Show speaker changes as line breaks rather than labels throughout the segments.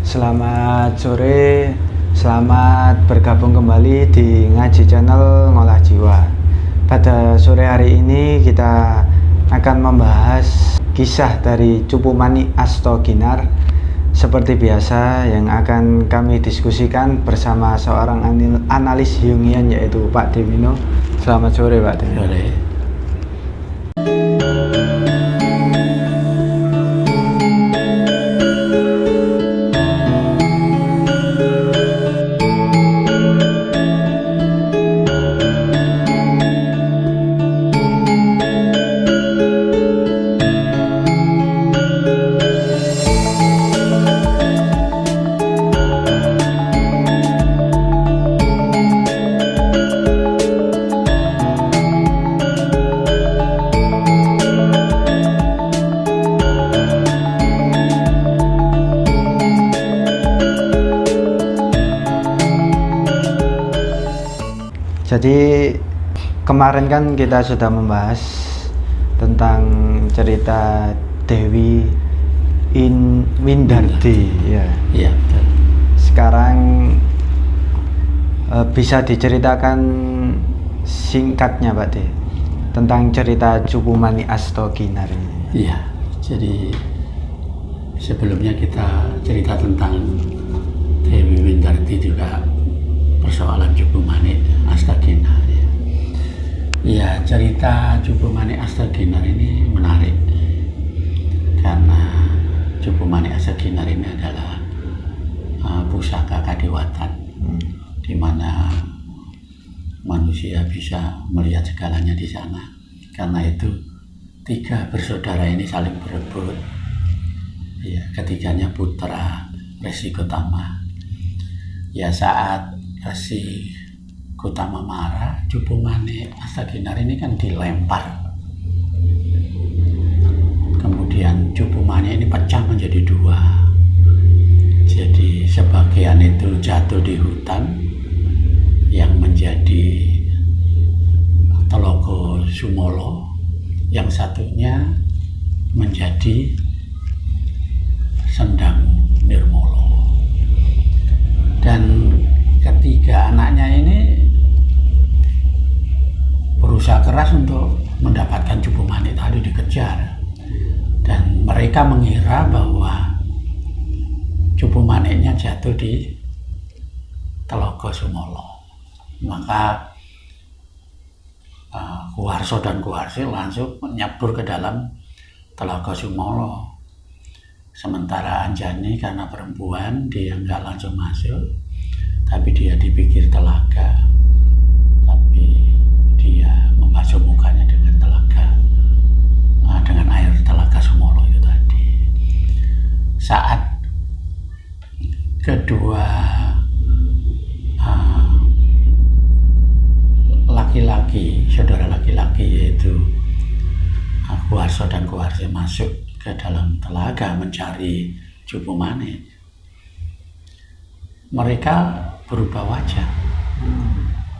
Selamat sore, selamat bergabung kembali di Ngaji Channel Ngolah Jiwa. Pada sore hari ini kita akan membahas kisah dari Cupu Mani Astoginar. Seperti biasa yang akan kami diskusikan bersama seorang analis Jungian yaitu Pak Demino. Selamat sore Pak Demino.
Sore.
Jadi kemarin kan kita sudah membahas tentang cerita Dewi Windardi ya.
Iya, betul.
Sekarang bisa diceritakan singkatnya Pak De tentang cerita Cupu Mani Astoginar ini.
Iya, jadi sebelumnya kita cerita tentang Dewi Windardi juga persoalan Cupu Mani Astoginar. Ya, cerita Cupu Mani Astoginar ini menarik karena Cupu Mani Astoginar ini adalah pusaka kadewatan, di mana manusia bisa melihat segalanya di sana. Karena itu tiga bersaudara ini saling berebut. Ya, ketiganya putra Resi Gotama. Ya, saat Resi Gotama marah, Cupu Mani Astoginar ini kan dilempar. Kemudian Cupu Mani ini pecah menjadi dua. Jadi sebagian itu jatuh di hutan yang menjadi Telogo Sumolo, yang satunya menjadi Sendang Nirmolo. Dan ketiga anaknya ini berusaha keras untuk mendapatkan Cupu Mani tadi, dikejar, dan mereka mengira bahwa Cupu Maninya jatuh di Telogo Sumolo. Maka Kuharso dan Kuharsi langsung nyebur ke dalam Telogo Sumolo. Sementara Anjani karena perempuan dia nggak langsung masuk, tapi dia di pinggir telaga, tapi dia membasuh mukanya dengan telaga, dengan air Telaga Sumolo itu tadi. Saat kedua laki-laki, saudara laki-laki yaitu Kuharso dan Kuharsi masuk ke dalam telaga mencari Cupu Mani, mereka berubah wajah.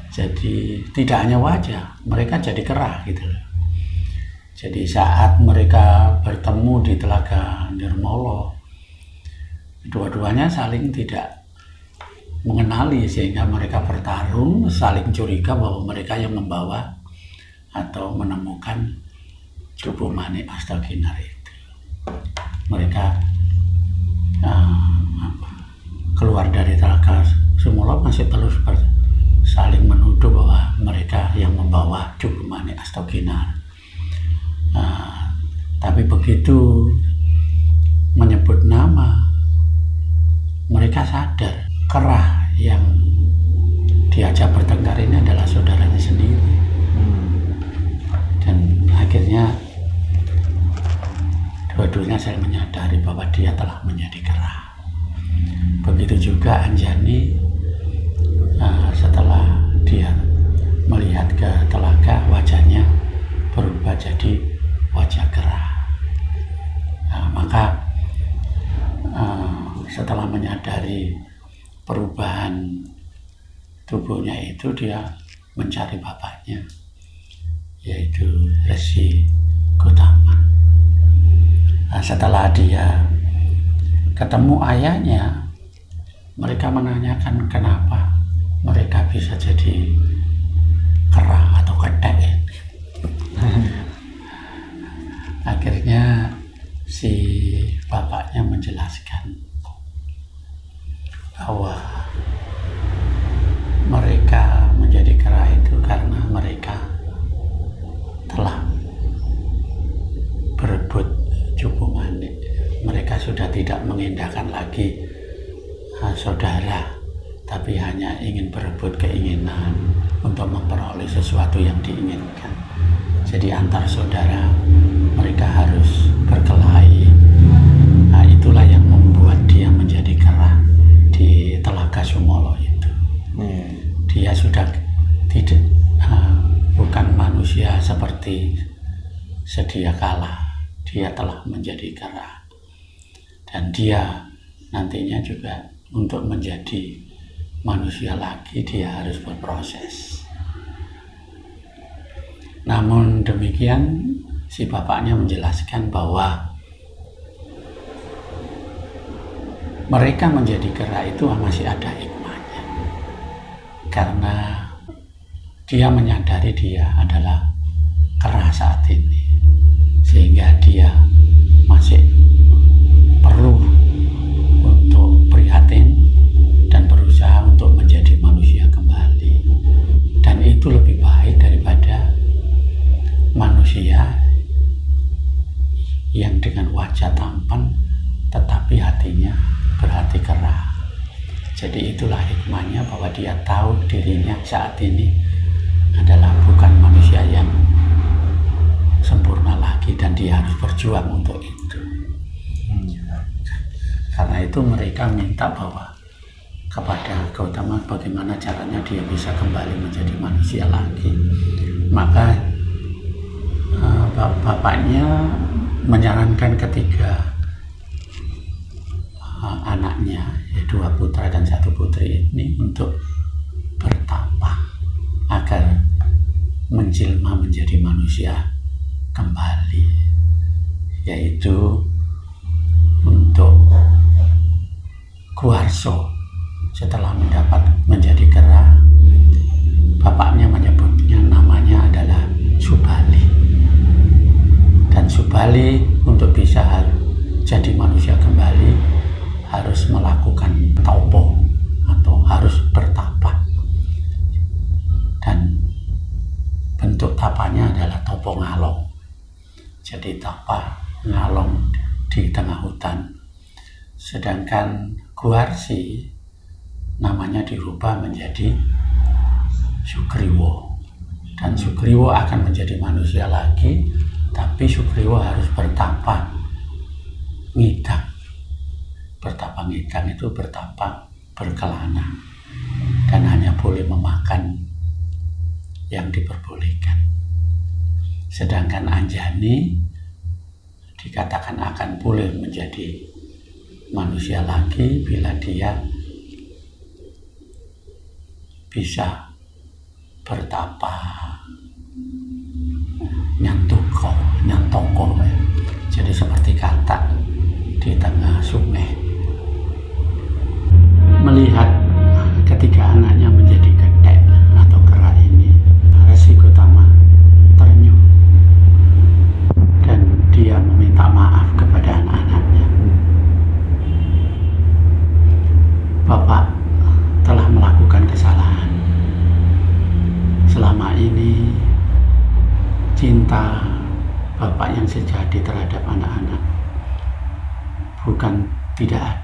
Jadi tidak hanya wajah, mereka jadi kerah gitu loh. Jadi saat mereka bertemu di Telaga Nirmolo, dua-duanya saling tidak mengenali sehingga mereka bertarung, saling curiga bahwa mereka yang membawa atau menemukan Cupu Mani Astoginar itu. Mereka keluar dari Telaga Sumolo masih terus saling menuduh bahwa mereka yang membawa Cupu Mani Astoginar. Tapi begitu menyebut nama, mereka sadar kerah yang diajak bertengkar ini adalah saudaranya sendiri. Dan akhirnya dua-duanya saling menyadari bahwa dia telah menjadi kerah. Begitu juga Anjani, setelah dia melihat ke telaga, wajahnya berubah jadi wajah kerah. Maka setelah menyadari perubahan tubuhnya itu, dia mencari bapaknya, yaitu Resi Gotama. Setelah dia ketemu ayahnya, Mereka menanyakan kenapa mereka bisa jadi kera atau ketek. Akhirnya si bapaknya menjelaskan bahwa mereka menjadi kera itu karena mereka telah berebut cupu manik. Mereka sudah tidak mengindahkan lagi saudara, tapi hanya ingin berebut keinginan untuk memperoleh sesuatu yang diinginkan. Jadi antar saudara mereka harus berkelahi. Nah, itulah yang membuat dia menjadi kera di Telaga Sumolo itu. Dia sudah tidak bukan manusia seperti sedia kala. Dia telah menjadi kera, dan dia nantinya juga untuk menjadi manusia lagi dia harus berproses. Namun demikian si bapaknya menjelaskan bahwa mereka menjadi kera itu masih ada hikmahnya, karena dia menyadari dia adalah kera saat ini, sehingga dia masih perlu untuk prihatin dan berusaha untuk menjadi manusia kembali. Dan itu lebih baik daripada manusia yang dengan wajah tampan tetapi hatinya berhati kera. Jadi itulah hikmahnya, bahwa dia tahu dirinya saat ini adalah bukan manusia yang sempurna lagi, dan dia harus berjuang untuk itu. Karena itu mereka minta bahwa kepada Gautama bagaimana caranya dia bisa kembali menjadi manusia lagi. Maka bapaknya menyarankan ketiga anaknya, yaitu 2 putra dan 1 putri ini, untuk bertapa agar menjelma menjadi manusia kembali, yaitu untuk Guarso. Setelah menjadi kera, bapaknya menyebutnya namanya adalah Subali, dan Subali untuk bisa jadi manusia kembali harus melakukan taupo atau harus bertapa, dan bentuk tapanya adalah topo ngalong. Jadi tapa ngalong di tengah hutan. Sedangkan Guarsi namanya dirubah menjadi Sugriwo, dan Sugriwo akan menjadi manusia lagi, tapi Sugriwo harus bertapa ngidang. Bertapa ngidang itu bertapa berkelana, dan hanya boleh memakan yang diperbolehkan. Sedangkan Anjani dikatakan akan boleh menjadi manusia lagi bila dia bisa bertapa nyantoko ya. Jadi seperti katak di tengah sungai. Melihat ketiga anaknya menjadi ketek atau kera ini, Resi Gautama ternyuh, dan dia meminta maaf kepada anak-anaknya. Bapak telah melakukan kesalahan. Selama ini cinta Bapak yang sejati terhadap anak-anak bukan tidak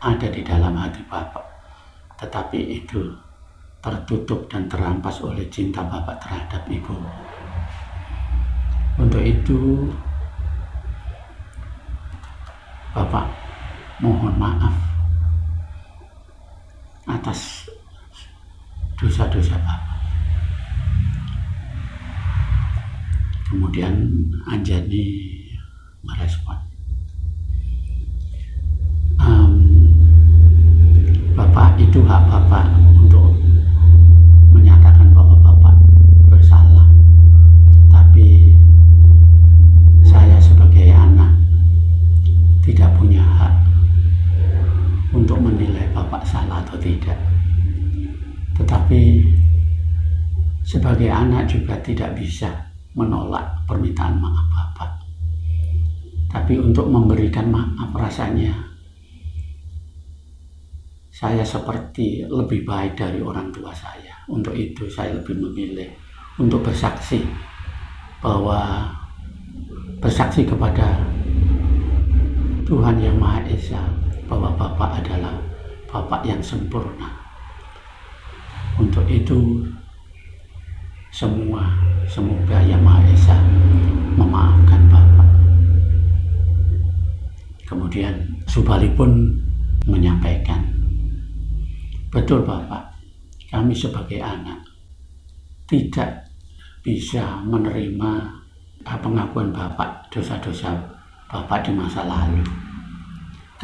ada di dalam hati Bapak, tetapi itu tertutup dan terampas oleh cinta Bapak terhadap Ibu. Untuk itu Bapak mohon maaf atas dosa-dosa Bapak. Kemudian Anjani merespon, Bapak, itu hak Bapak untuk menyatakan bahwa Bapak bersalah, tapi saya sebagai anak tidak punya hak salah atau tidak. Tetapi sebagai anak juga tidak bisa menolak permintaan maaf Bapak. Tapi untuk memberikan maaf rasanya saya seperti lebih baik dari orang tua saya. Untuk itu saya lebih memilih untuk bersaksi kepada Tuhan Yang Maha Esa bahwa Bapak adalah Bapak yang sempurna. Untuk itu semoga Yang Maha Esa memaafkan Bapak. Kemudian Subali pun menyampaikan, betul Bapak, kami sebagai anak tidak bisa menerima pengakuan Bapak dosa-dosa Bapak di masa lalu.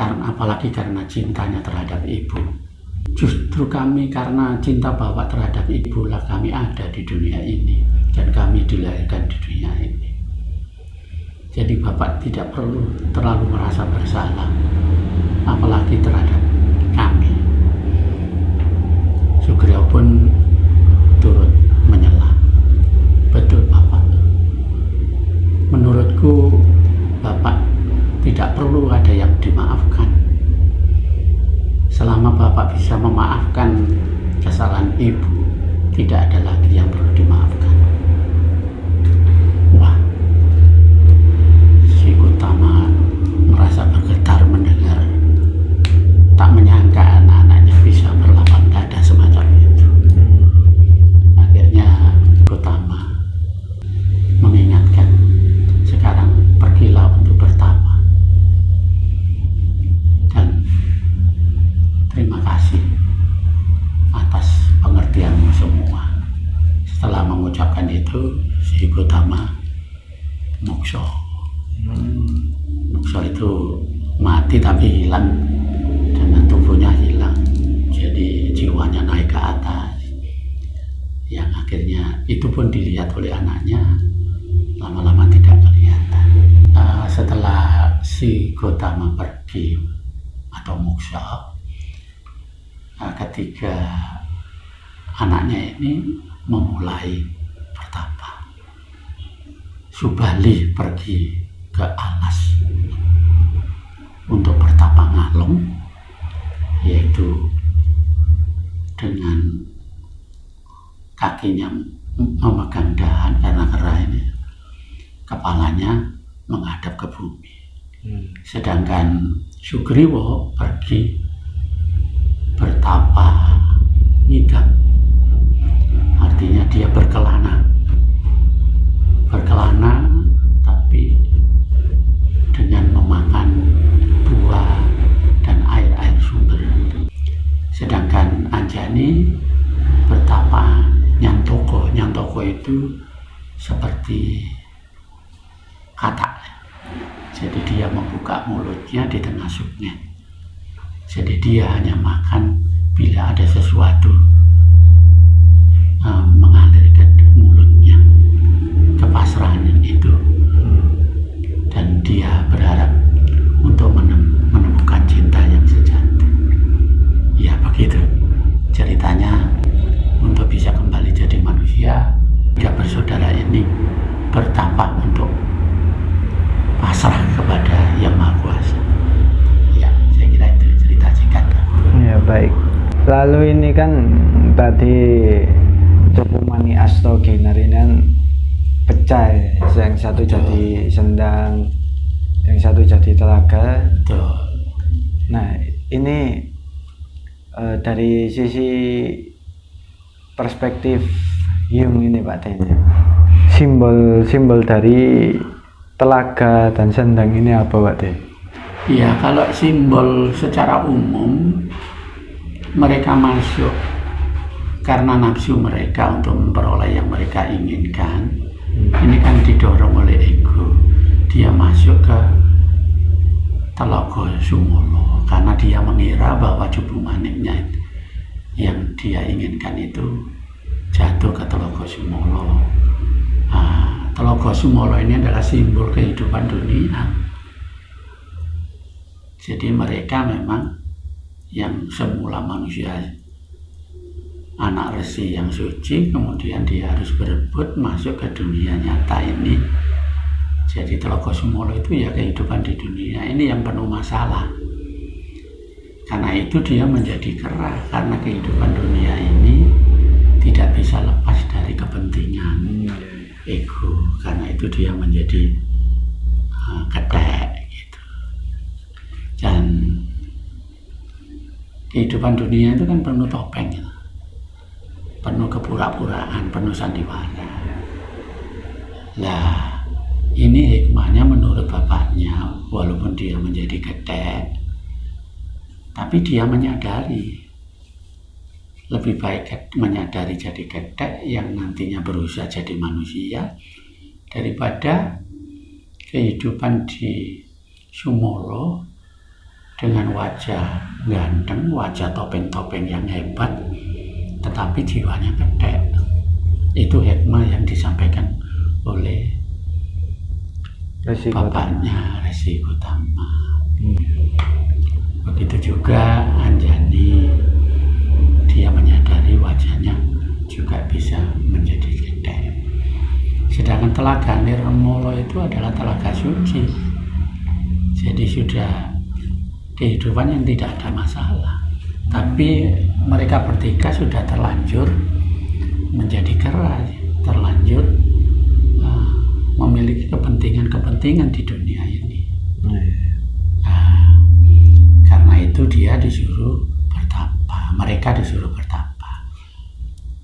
Apalagi karena cintanya terhadap Ibu. Justru kami karena cinta Bapak terhadap Ibu lah kami ada di dunia ini dan kami dilahirkan di dunia ini. Jadi Bapak tidak perlu terlalu merasa bersalah, apalagi terhadap kami. Sugriwa pun turut menyela. Betul Bapak. Menurutku Bapak tidak perlu ada yang dimaafkan. Selama Bapak bisa memaafkan kesalahan Ibu, tidak ada lagi yang perlu dimaafkan. Wah, si Gotama merasa bergetar mendengar, tak menyangka anak-anaknya bisa berlapang dada semacam itu. Akhirnya Gotama mengingatkan, sekarang pergilah untuk bertapa. Dan terima kasih atas pengertianmu semua. Setelah mengucapkan itu, si Gotama mokso. Mokso itu mati tapi hilang, dengan tubuhnya hilang. Jadi jiwanya naik ke atas. Yang akhirnya itu pun dilihat oleh anaknya, lama-lama tidak kelihatan. Setelah si Gotama pergi atau moksa, ketika anaknya ini memulai bertapa, Subali pergi ke alas untuk bertapa ngalong, yaitu dengan kakinya memegang dahan karena kera ini, kepalanya menghadap ke bumi. Sedangkan Sugriwa pergi bertapa ngidam, artinya dia berkelana tapi dengan memakan buah dan air sumber. Sedangkan Anjani bertapa nyantoko itu seperti katak, jadi dia membuka mulutnya di tengah sungai. Jadi dia hanya makan bila ada sesuatu mengalir ke mulutnya, kepasrahan itu. Dan dia berharap untuk menemukan cinta yang sejati. Ya begitu ceritanya. Untuk bisa kembali jadi manusia, dia bersaudara ini bertapa untuk pasrah kepada Yang Maha Kuasa. Ya, saya kira itu cerita singkat.
Ya baik. Lalu ini kan tadi Cupumani Astaghinarinan pecah, yang satu jadi sendang, yang satu jadi telaga.
Betul.
Nah ini dari sisi perspektif Jung ini Pak Tenya, simbol dari telaga dan sendang ini apa Pak Tenya?
Ya, kalau simbol secara umum mereka masuk karena nafsu mereka untuk memperoleh yang mereka inginkan. Ini kan didorong oleh ego. Dia masuk ke Telaga Sumolo karena dia mengira bahwa Cupumaniknya yang dia inginkan itu jatuh ke Telaga Sumolo. Telaga Sumolo ini adalah simbol kehidupan dunia. Jadi mereka memang yang semula manusia anak resi yang suci, kemudian dia harus berebut masuk ke dunia nyata ini. Jadi Telogo Sumolo itu ya kehidupan di dunia ini yang penuh masalah. Karena itu dia menjadi kera, karena kehidupan dunia ini tidak bisa lepas dari kepentingan ego. Karena itu dia menjadi ketek gitu. Dan kehidupan dunia itu kan penuh topeng gitu. Penuh kepura-puraan, penuh sandiwara. Lah, ini hikmahnya menurut bapaknya, walaupun dia menjadi ketek, tapi dia menyadari lebih baik menyadari jadi ketek yang nantinya berusaha jadi manusia daripada kehidupan di Sumolo dengan wajah ganteng, wajah topeng-topeng yang hebat, tetapi jiwanya ketek. Itu hikmah yang disampaikan oleh bapaknya Resi Gotama. Begitu juga Anjani, dia menyadari wajahnya juga bisa menjadi ketek. Sedangkan Telaga Nirmolo itu adalah telaga suci. Jadi sudah kehidupan yang tidak ada masalah. Tapi mereka bertiga sudah terlanjur menjadi kera, terlanjur memiliki kepentingan-kepentingan di dunia ini. Karena itu dia disuruh bertapa, mereka disuruh bertapa.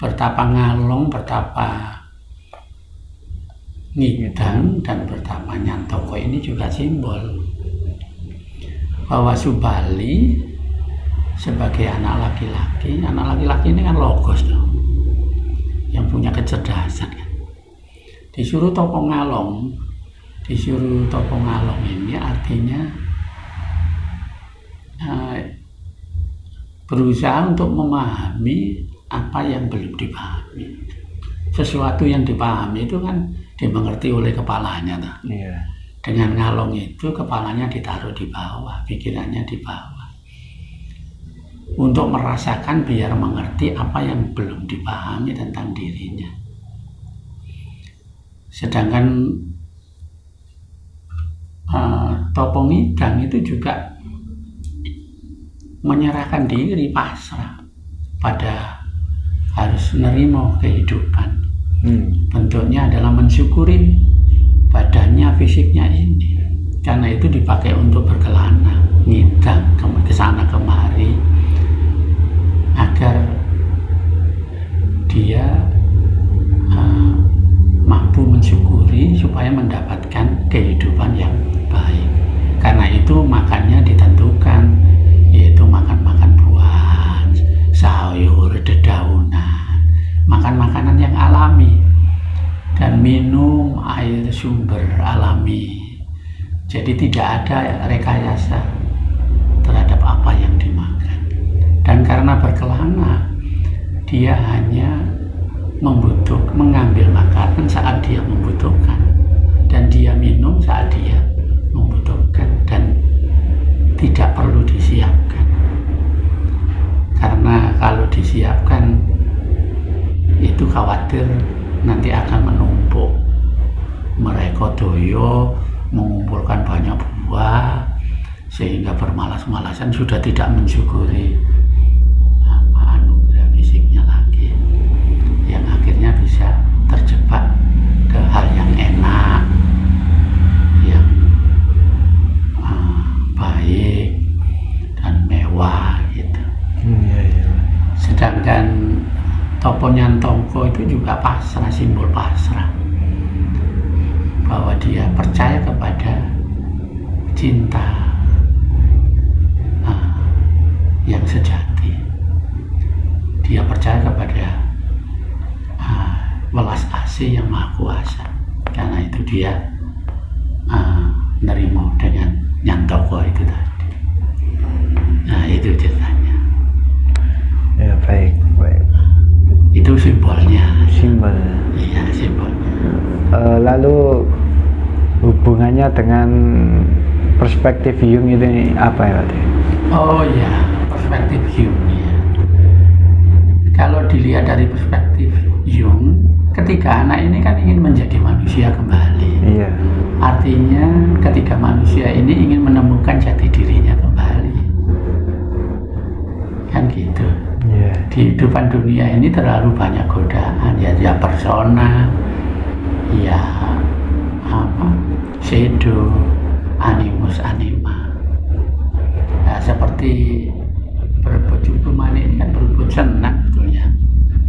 Bertapa Ngalong, bertapa Ngidang, dan bertapa Nyantoko ini juga simbol bahwa Subali sebagai anak laki-laki ini kan logos dong, yang punya kecerdasan kan. Disuruh topo ngalong ini artinya berusaha untuk memahami apa yang belum dipahami. Sesuatu yang dipahami itu kan dimengerti oleh kepalanya. Dengan ngalong itu kepalanya ditaruh di bawah, pikirannya di bawah, untuk merasakan biar mengerti apa yang belum dipahami tentang dirinya. Sedangkan Topo Ngidang itu juga menyerahkan diri, pasrah pada harus nerimo kehidupan. Bentuknya adalah mensyukuri badannya, fisiknya ini. Karena itu dipakai untuk berkelana, ngidang ke sana kemari, agar dia mampu mensyukuri supaya mendapatkan kehidupan yang baik. Karena itu makannya ditentukan, yaitu makan buah, sayur, dedaunan, makan makanan yang alami, dan minum air sumber alami. Jadi tidak ada rekayasa terhadap apa yang dimakan. Dan karena berkelana, dia hanya mengambil makanan saat dia membutuhkan, dan dia minum saat dia membutuhkan, dan tidak perlu disiapkan. Karena kalau disiapkan itu khawatir nanti akan menumpuk. Mereka doyo mengumpulkan banyak buah sehingga bermalas-malasan, sudah tidak mensyukuri anugerah fisiknya lagi, yang akhirnya bisa terjebak ke hal yang enak, yang baik dan mewah gitu. Sedangkan Topo Nyantoko itu juga pasrah, simbol pasrah, bahwa dia percaya kepada cinta yang sejati. Dia percaya kepada welas asih yang maha kuasa. Karena itu dia nerimo dengan Nyantoko itu tadi. Nah, itu ceritanya.
Ya, baik.
Itu simbolnya.
Simbol.
Iya, simbolnya.
Lalu hubungannya dengan perspektif Jung ini apa ya, Pak?
Oh ya, perspektif dilihat dari perspektif Jung, ketiga anak ini kan ingin menjadi manusia kembali.
Iya.
Artinya ketiga manusia ini ingin menemukan jati dirinya kembali. Kan gitu.
Iya.
Di kehidupan dunia ini terlalu banyak godaan, ya persona, ya shadow, animus, anima. Nah, seperti berebut cukuman ini kan berebut senang sebetulnya,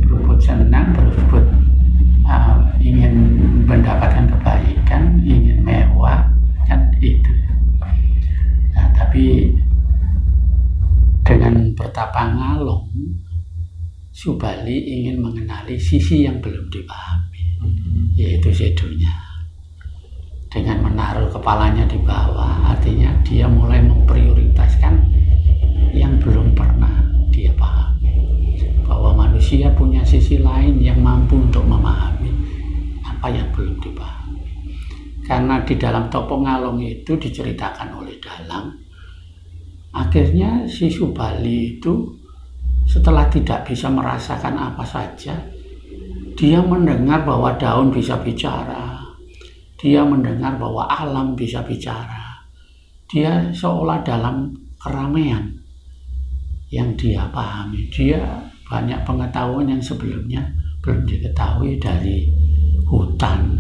berebut senang, berebut ingin mendapatkan kebaikan, ingin mewah, kan itu. Nah, tapi dengan bertapa ngalong, Subali ingin mengenali sisi yang belum dipahami, yaitu shadownya. Dengan menaruh kepalanya di bawah, artinya dia mulai memprioritaskan yang belum pernah dia pahami, bahwa manusia punya sisi lain yang mampu untuk memahami apa yang belum dipahami. Karena di dalam Topo Ngalong itu diceritakan oleh Dalang, akhirnya si Subali itu setelah tidak bisa merasakan apa saja, dia mendengar bahwa daun bisa bicara, dia mendengar bahwa alam bisa bicara. Dia seolah dalam keramaian yang dia pahami. Dia banyak pengetahuan yang sebelumnya belum diketahui dari hutan,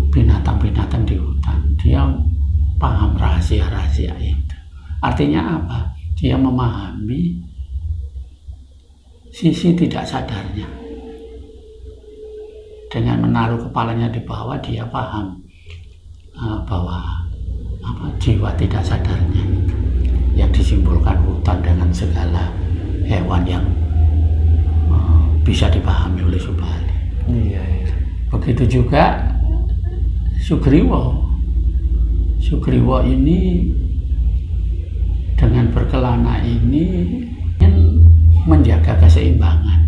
binatang-binatang di hutan. Dia paham rahasia-rahasia itu. Artinya apa? Dia memahami sisi tidak sadarnya. Dengan menaruh kepalanya di bawah, dia paham bahwa jiwa tidak sadarnya itu, yang disimbolkan hutan dengan segala hewan yang bisa dipahami oleh Subali.
Iya.
Begitu juga Sugriwa. Sugriwa ini dengan berkelana ini ingin menjaga keseimbangan.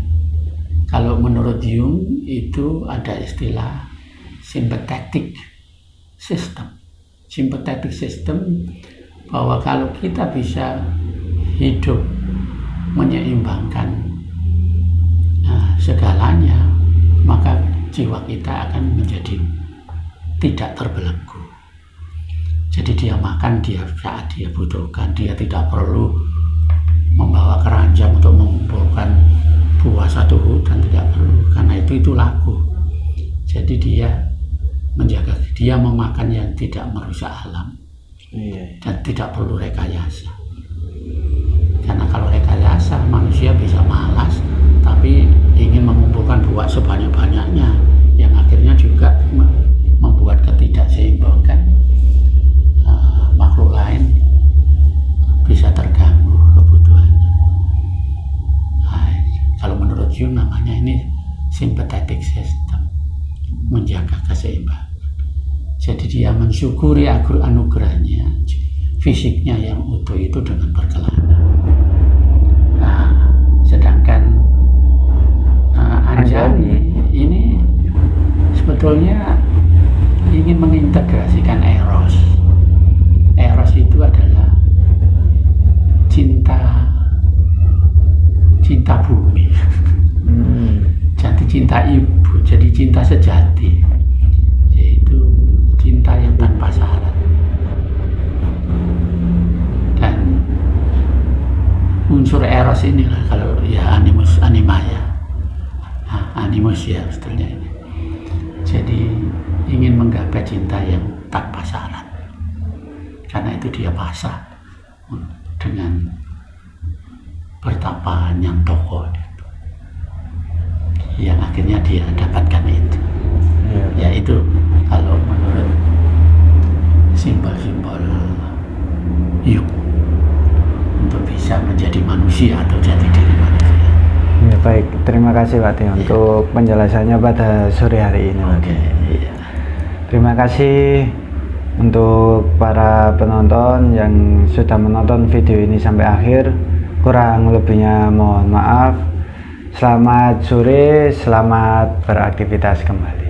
Kalau menurut Jung itu ada istilah sympathetic system. Sympathetic system bahwa kalau kita bisa hidup menyeimbangkan segalanya, maka jiwa kita akan menjadi tidak terbelenggu. Jadi dia makan saat dia butuhkan, dia tidak perlu membawa keranjang untuk mengumpulkan buah satu hutan, tidak perlu, karena itu laku. Jadi dia menjaga, dia memakan yang tidak merusak alam.
Iya.
Dan tidak perlu rekayasa. Karena kalau rekayasa manusia bisa malas, tapi ingin mengumpulkan buah sebanyak-banyaknya, yang akhirnya juga membuat ketidakseimbangan makhluk lain bisa terganggu kebutuhannya. Kalau menurut Jung namanya ini sympathetic system, menjaga keseimbangan. Jadi dia mensyukuri anugerahnya, fisiknya yang utuh itu dengan berkelana. Nah, sedangkan Anjani ini sebetulnya ingin mengintegrasikan Eros. Eros itu adalah cinta bumi, jadi cinta ibu, jadi cinta sejati, yaitu cinta yang tanpa syarat. Dan unsur Eros inilah kalau ya animus anima ya, animus ya sebetulnya ini. Jadi ingin menggapai cinta yang tanpa syarat, karena itu dia pasrah dengan pertapaan yang tokoh itu, yang akhirnya dia dapatkan itu. Ya itu kalau menurut simbol-simbol Jung untuk bisa menjadi manusia atau jati diri manusia.
Ya, baik, terima kasih Pak Tio untuk penjelasannya pada sore hari ini.
Oke. Iya.
Terima kasih untuk para penonton yang sudah menonton video ini sampai akhir. Kurang lebihnya mohon maaf. Selamat sore, selamat beraktivitas kembali.